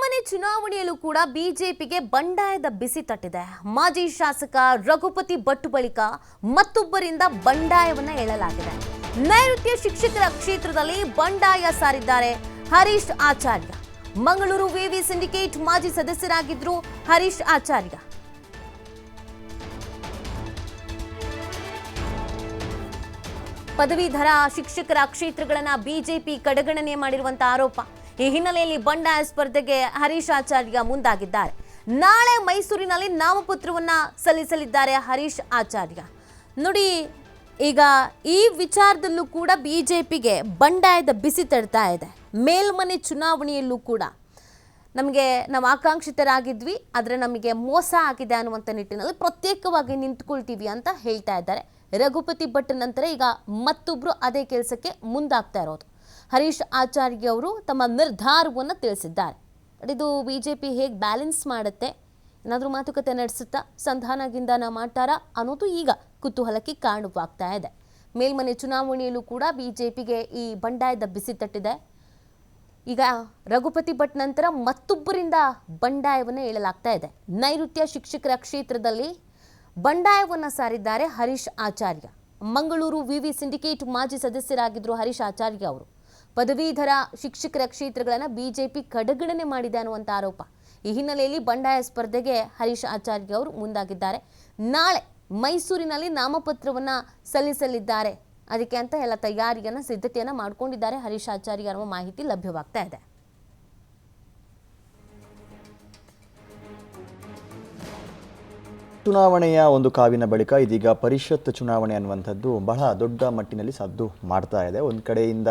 ಮೇಲ್ಮನೆ ಚುನಾವಣೆಯಲ್ಲೂ ಕೂಡ ಬಿಜೆಪಿಗೆ ಬಂಡಾಯದ ಬಿಸಿ ತಟ್ಟಿದೆ. ಮಾಜಿ ಶಾಸಕ ರಘುಪತಿ ಭಟ್ ಬಳಿಕ ಮತ್ತೊಬ್ಬರಿಂದ ಬಂಡಾಯವನ್ನ ಏಳಲಾಗಿದೆ. ನೈಋತ್ಯ ಶಿಕ್ಷಕರ ಕ್ಷೇತ್ರದಲ್ಲಿ ಬಂಡಾಯ ಸಾರಿದ್ದಾರೆ ಹರೀಶ್ ಆಚಾರ್ಯ. ಮಂಗಳೂರು ವಿವಿ ಸಿಂಡಿಕೇಟ್ ಮಾಜಿ ಸದಸ್ಯರಾಗಿದ್ರು ಹರೀಶ್ ಆಚಾರ್ಯ. ಪದವೀಧರ ಶಿಕ್ಷಕರ ಕ್ಷೇತ್ರಗಳನ್ನ ಬಿಜೆಪಿ ಕಡೆಗಣನೆ ಮಾಡಿರುವಂತಹ ಆರೋಪ. ಈ ಹಿನ್ನೆಲೆಯಲ್ಲಿ ಬಂಡಾಯ ಸ್ಪರ್ಧೆಗೆ ಹರೀಶ್ ಆಚಾರ್ಯ ಮುಂದಾಗಿದ್ದಾರೆ. ನಾಳೆ ಮೈಸೂರಿನಲ್ಲಿ ನಾಮಪತ್ರವನ್ನ ಸಲ್ಲಿಸಲಿದ್ದಾರೆ ಹರೀಶ್ ಆಚಾರ್ಯ. ನೋಡಿ, ಈಗ ಈ ವಿಚಾರದಲ್ಲೂ ಕೂಡ ಬಿಜೆಪಿಗೆ ಬಂಡಾಯದ ಬಿಸಿ ತಡ್ತಾ ಇದೆ. ಮೇಲ್ಮನೆ ಚುನಾವಣೆಯಲ್ಲೂ ಕೂಡ ನಾವು ಆಕಾಂಕ್ಷಿತರಾಗಿದ್ವಿ, ಆದರೆ ನಮಗೆ ಮೋಸ ಆಗಿದೆ ಅನ್ನುವಂಥ ನಿಟ್ಟಿನಲ್ಲಿ ಪ್ರತ್ಯೇಕವಾಗಿ ನಿಂತ್ಕೊಳ್ತೀವಿ ಅಂತ ಹೇಳ್ತಾ ಇದ್ದಾರೆ. ರಘುಪತಿ ಭಟ್ ನಂತರ ಈಗ ಮತ್ತೊಬ್ರು ಅದೇ ಕೆಲಸಕ್ಕೆ ಮುಂದಾಗ್ತಾ ಇರೋದು. ಹರೀಶ್ ಆಚಾರ್ಯ ಅವರು ತಮ್ಮ ನಿರ್ಧಾರವನ್ನು ತಿಳಿಸಿದ್ದಾರೆ. ಇದು ಬಿಜೆಪಿ ಹೇಗೆ ಬ್ಯಾಲೆನ್ಸ್ ಮಾಡುತ್ತೆ, ಏನಾದರೂ ಮಾತುಕತೆ ನಡೆಸುತ್ತಾ, ಸಂಧಾನಗಿಂದಾನ ಮಾಡ್ತಾರಾ ಅನ್ನೋದು ಈಗ ಕುತೂಹಲಕ್ಕೆ ಕಾರಣವಾಗ್ತಾ ಇದೆ. ಮೇಲ್ಮನೆ ಚುನಾವಣೆಯಲ್ಲೂ ಕೂಡ ಬಿಜೆಪಿಗೆ ಈ ಬಂಡಾಯದ ಬಿಸಿ ತಟ್ಟಿದೆ. ಈಗ ರಘುಪತಿ ಭಟ್ ನಂತರ ಮತ್ತೊಬ್ಬರಿಂದ ಬಂಡಾಯವನ್ನು ಏಳಲಾಗ್ತಾ ಇದೆ. ನೈಋತ್ಯ ಶಿಕ್ಷಕರ ಕ್ಷೇತ್ರದಲ್ಲಿ ಬಂಡಾಯವನ್ನು ಸಾರಿದ್ದಾರೆ ಹರೀಶ್ ಆಚಾರ್ಯ. ಮಂಗಳೂರು ವಿವಿ ಸಿಂಡಿಕೇಟ್ ಮಾಜಿ ಸದಸ್ಯರಾಗಿದ್ದರು ಹರೀಶ್ ಆಚಾರ್ಯ ಅವರು. ಪದವೀಧರ ಶಿಕ್ಷಕರ ಕ್ಷೇತ್ರಗಳನ್ನು ಬಿಜೆಪಿ ಕಡೆಗಣನೆ ಮಾಡಿದೆ ಅನ್ನುವಂಥ ಆರೋಪ. ಈ ಹಿನ್ನೆಲೆಯಲ್ಲಿ ಬಂಡಾಯ ಸ್ಪರ್ಧೆಗೆ ಹರೀಶ್ ಆಚಾರ್ಯ ಅವರು ಮುಂದಾಗಿದ್ದಾರೆ. ನಾಳೆ ಮೈಸೂರಿನಲ್ಲಿ ನಾಮಪತ್ರವನ್ನು ಸಲ್ಲಿಸಲಿದ್ದಾರೆ. ಅದಕ್ಕೆ ಅಂತ ಎಲ್ಲ ಸಿದ್ಧತೆಯನ್ನು ಮಾಡಿಕೊಂಡಿದ್ದಾರೆ ಹರೀಶ್ ಆಚಾರ್ಯ ಅನ್ನುವ ಮಾಹಿತಿ ಲಭ್ಯವಾಗ್ತಾ ಇದೆ. ಚುನಾವಣೆಯ ಒಂದು ಕಾವಿನ ಬಳಿಕ ಇದೀಗ ಪರಿಷತ್ ಚುನಾವಣೆ ಅನ್ನುವಂಥದ್ದು ಬಹಳ ದೊಡ್ಡ ಮಟ್ಟಿನಲ್ಲಿ ಸದ್ದು ಮಾಡ್ತಾ ಇದೆ. ಒಂದು ಕಡೆಯಿಂದ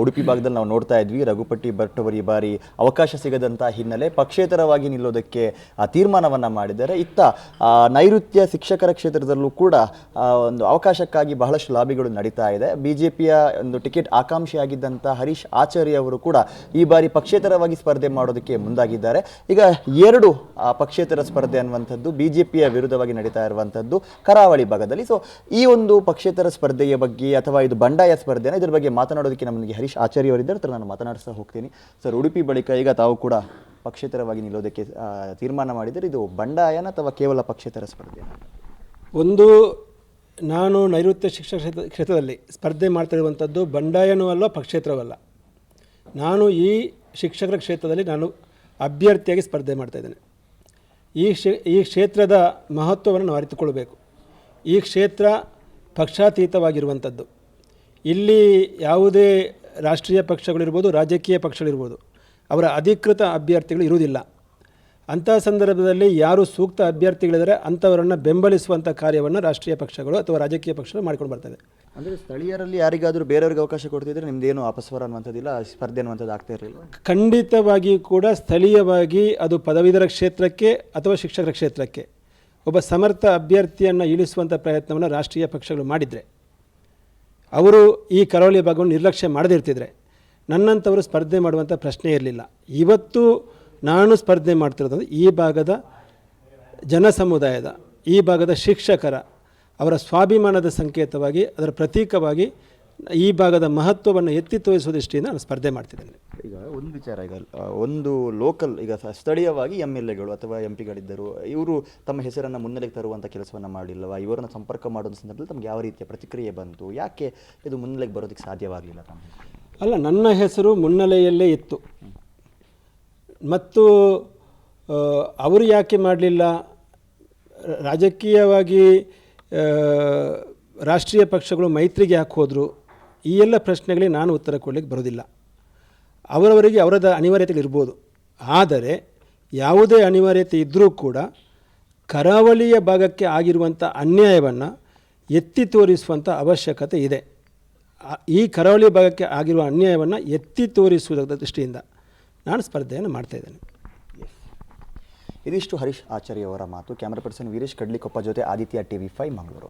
ಉಡುಪಿ ಭಾಗದಲ್ಲಿ ನಾವು ನೋಡ್ತಾ ಇದ್ವಿ, ರಘುಪತಿ ಭಟ್ ಅವರು ಈ ಬಾರಿ ಅವಕಾಶ ಸಿಗದಂಥ ಹಿನ್ನೆಲೆ ಪಕ್ಷೇತರವಾಗಿ ನಿಲ್ಲೋದಕ್ಕೆ ತೀರ್ಮಾನವನ್ನು ಮಾಡಿದ್ದಾರೆ. ಇತ್ತ ನೈಋತ್ಯ ಶಿಕ್ಷಕರ ಕ್ಷೇತ್ರದಲ್ಲೂ ಕೂಡ ಒಂದು ಅವಕಾಶಕ್ಕಾಗಿ ಬಹಳಷ್ಟು ಲಾಬಿಗಳು ನಡೀತಾ ಇದೆ. ಬಿಜೆಪಿಯ ಒಂದು ಟಿಕೆಟ್ ಆಕಾಂಕ್ಷಿಯಾಗಿದ್ದಂಥ ಹರೀಶ್ ಆಚಾರ್ಯ ಅವರು ಕೂಡ ಈ ಬಾರಿ ಪಕ್ಷೇತರವಾಗಿ ಸ್ಪರ್ಧೆ ಮಾಡೋದಕ್ಕೆ ಮುಂದಾಗಿದ್ದಾರೆ. ಈಗ ಎರಡು ಪಕ್ಷೇತರ ಸ್ಪರ್ಧೆ ಅನ್ನುವಂಥದ್ದು ಬಿಜೆಪಿಯ ವಿರುದ್ಧವಾಗಿ ನಡೀತಾ ಇರುವಂತದ್ದು ಕರಾವಳಿ ಭಾಗದಲ್ಲಿ. ಸೊ ಈ ಒಂದು ಪಕ್ಷೇತರ ಸ್ಪರ್ಧೆಯ ಬಗ್ಗೆ ಅಥವಾ ಇದು ಬಂಡಾಯ ಸ್ಪರ್ಧೆನ ಇದ್ರ ಬಗ್ಗೆ ಮಾತನಾಡೋದಕ್ಕೆ ನಮಗೆ ಹರೀಶ್ ಆಚಾರ್ಯ ಅವರಿದ್ದಾರೆ. ನಾನು ಮಾತನಾಡಿಸ್ತಾ ಹೋಗ್ತೀನಿ. ಸರ್, ಉಡುಪಿ ಬಳಿಕ ಈಗ ತಾವು ಕೂಡ ಪಕ್ಷೇತರವಾಗಿ ನಿಲ್ಲೋದಕ್ಕೆ ತೀರ್ಮಾನ ಮಾಡಿದರೆ ಇದು ಬಂಡಾಯನ ಅಥವಾ ಕೇವಲ ಪಕ್ಷೇತರ ಸ್ಪರ್ಧೆ? ಒಂದು, ನಾನು ನೈಋತ್ಯ ಶಿಕ್ಷಣ ಕ್ಷೇತ್ರದಲ್ಲಿ ಸ್ಪರ್ಧೆ ಮಾಡ್ತಿರುವಂಥದ್ದು ಬಂಡಾಯನೂ ಅಲ್ಲ, ಪಕ್ಷೇತರವಲ್ಲ. ನಾನು ಈ ಶಿಕ್ಷಕರ ಕ್ಷೇತ್ರದಲ್ಲಿ ನಾನು ಅಭ್ಯರ್ಥಿಯಾಗಿ ಸ್ಪರ್ಧೆ ಮಾಡ್ತಾಯಿದ್ದೇನೆ. ಈ ಕ್ಷೇತ್ರದ ಮಹತ್ವವನ್ನು ನಾವು ಅರಿತುಕೊಳ್ಬೇಕು. ಈ ಕ್ಷೇತ್ರ ಪಕ್ಷಾತೀತವಾಗಿರುವಂಥದ್ದು. ಇಲ್ಲಿ ಯಾವುದೇ ರಾಷ್ಟ್ರೀಯ ಪಕ್ಷಗಳಿರ್ಬೋದು, ರಾಜಕೀಯ ಪಕ್ಷಗಳಿರ್ಬೋದು, ಅವರ ಅಧಿಕೃತ ಅಭ್ಯರ್ಥಿಗಳು ಇರುವುದಿಲ್ಲ. ಅಂಥ ಸಂದರ್ಭದಲ್ಲಿ ಯಾರು ಸೂಕ್ತ ಅಭ್ಯರ್ಥಿಗಳಿದ್ದಾರೆ ಅಂಥವರನ್ನು ಬೆಂಬಲಿಸುವಂಥ ಕಾರ್ಯವನ್ನು ರಾಷ್ಟ್ರೀಯ ಪಕ್ಷಗಳು ಅಥವಾ ರಾಜಕೀಯ ಪಕ್ಷಗಳು ಮಾಡ್ಕೊಂಡು ಬರ್ತದೆ. ಅಂದರೆ ಸ್ಥಳೀಯರಲ್ಲಿ ಯಾರಿಗಾದರೂ ಬೇರೆಯವ್ರಿಗೆ ಅವಕಾಶ ಕೊಡ್ತಿದ್ರೆ ನಿಮ್ಮದೇನು ಅಪಸ್ವರ ಅನ್ನುವಂಥದ್ದಿಲ್ಲ, ಸ್ಪರ್ಧೆ ಅನ್ನುವಂಥದ್ದು ಆಗ್ತಾ ಇರಲಿಲ್ಲ? ಖಂಡಿತವಾಗಿ ಕೂಡ ಸ್ಥಳೀಯವಾಗಿ ಅದು ಪದವೀಧರ ಕ್ಷೇತ್ರಕ್ಕೆ ಅಥವಾ ಶಿಕ್ಷಕರ ಕ್ಷೇತ್ರಕ್ಕೆ ಒಬ್ಬ ಸಮರ್ಥ ಅಭ್ಯರ್ಥಿಯನ್ನು ಇಳಿಸುವಂಥ ಪ್ರಯತ್ನವನ್ನು ರಾಷ್ಟ್ರೀಯ ಪಕ್ಷಗಳು ಮಾಡಿದರೆ, ಅವರು ಈ ಕರಾವಳಿ ಭಾಗವನ್ನು ನಿರ್ಲಕ್ಷ್ಯ ಮಾಡದೇ ಇರ್ತಿದ್ರೆ ನನ್ನಂಥವರು ಸ್ಪರ್ಧೆ ಮಾಡುವಂಥ ಪ್ರಶ್ನೆ ಇರಲಿಲ್ಲ. ಇವತ್ತು ನಾನು ಸ್ಪರ್ಧೆ ಮಾಡ್ತಿರೋದು ಈ ಭಾಗದ ಜನ ಸಮುದಾಯದ, ಈ ಭಾಗದ ಶಿಕ್ಷಕರ ಅವರ ಸ್ವಾಭಿಮಾನದ ಸಂಕೇತವಾಗಿ, ಅದರ ಪ್ರತೀಕವಾಗಿ ಈ ಭಾಗದ ಮಹತ್ವವನ್ನು ಎತ್ತಿ ತೋರಿಸುವ ದೃಷ್ಟಿಯಿಂದ ನಾನು ಸ್ಪರ್ಧೆ ಮಾಡ್ತಿದ್ದೇನೆ. ಈಗ ಒಂದು ವಿಚಾರ, ಈಗ ಒಂದು ಲೋಕಲ್, ಈಗ ಸ್ಥಳೀಯವಾಗಿ MLAಗಳು ಅಥವಾ MP ಗಳಿದ್ದರು, ಇವರು ತಮ್ಮ ಹೆಸರನ್ನು ಮುನ್ನೆಲೆಗೆ ತರುವಂಥ ಕೆಲಸವನ್ನು ಮಾಡಲಿಲ್ಲವಾ? ಇವರನ್ನು ಸಂಪರ್ಕ ಮಾಡುವ ಸಂದರ್ಭದಲ್ಲಿ ತಮಗೆ ಯಾವ ರೀತಿಯ ಪ್ರತಿಕ್ರಿಯೆ ಬಂತು? ಯಾಕೆ ಇದು ಮುನ್ನೆಲೆಗೆ ಬರೋದಕ್ಕೆ ಸಾಧ್ಯವಾಗಲಿಲ್ಲ? ಅಲ್ಲ, ನನ್ನ ಹೆಸರು ಮುನ್ನೆಲೆಯಲ್ಲೇ ಇತ್ತು. ಮತ್ತು ಅವರು ಯಾಕೆ ಮಾಡಲಿಲ್ಲ? ರಾಜಕೀಯವಾಗಿ ರಾಷ್ಟ್ರೀಯ ಪಕ್ಷಗಳು ಮೈತ್ರಿಗೆ ಯಾಕೆ ಹೋದರು? ಈ ಎಲ್ಲ ಪ್ರಶ್ನೆಗಳಿಗೆ ನಾನು ಉತ್ತರ ಕೊಡಲಿಕ್ಕೆ ಬರೋದಿಲ್ಲ. ಅವರವರಿಗೆ ಅವರದ ಅನಿವಾರ್ಯತೆಗಳಿರ್ಬೋದು. ಆದರೆ ಯಾವುದೇ ಅನಿವಾರ್ಯತೆ ಇದ್ದರೂ ಕೂಡ ಕರಾವಳಿಯ ಭಾಗಕ್ಕೆ ಆಗಿರುವಂಥ ಅನ್ಯಾಯವನ್ನು ಎತ್ತಿ ತೋರಿಸುವಂಥ ಅವಶ್ಯಕತೆ ಇದೆ. ಈ ಕರಾವಳಿ ಭಾಗಕ್ಕೆ ಆಗಿರುವ ಅನ್ಯಾಯವನ್ನು ಎತ್ತಿ ತೋರಿಸುವ ದೃಷ್ಟಿಯಿಂದ ನಾನು ಸ್ಪರ್ಧೆಯನ್ನು ಮಾಡ್ತಾಯಿದ್ದೇನೆ. ಇದಿಷ್ಟು ಹರೀಶ್ ಆಚಾರ್ಯ ಅವರ ಮಾತು. ಕ್ಯಾಮರಾ ಪರ್ಸನ್ ವೀರೇಶ್ ಕಡ್ಲಿಕೊಪ್ಪ ಜೊತೆ ಆದಿತ್ಯ TV5 ಮಂಗಳೂರು.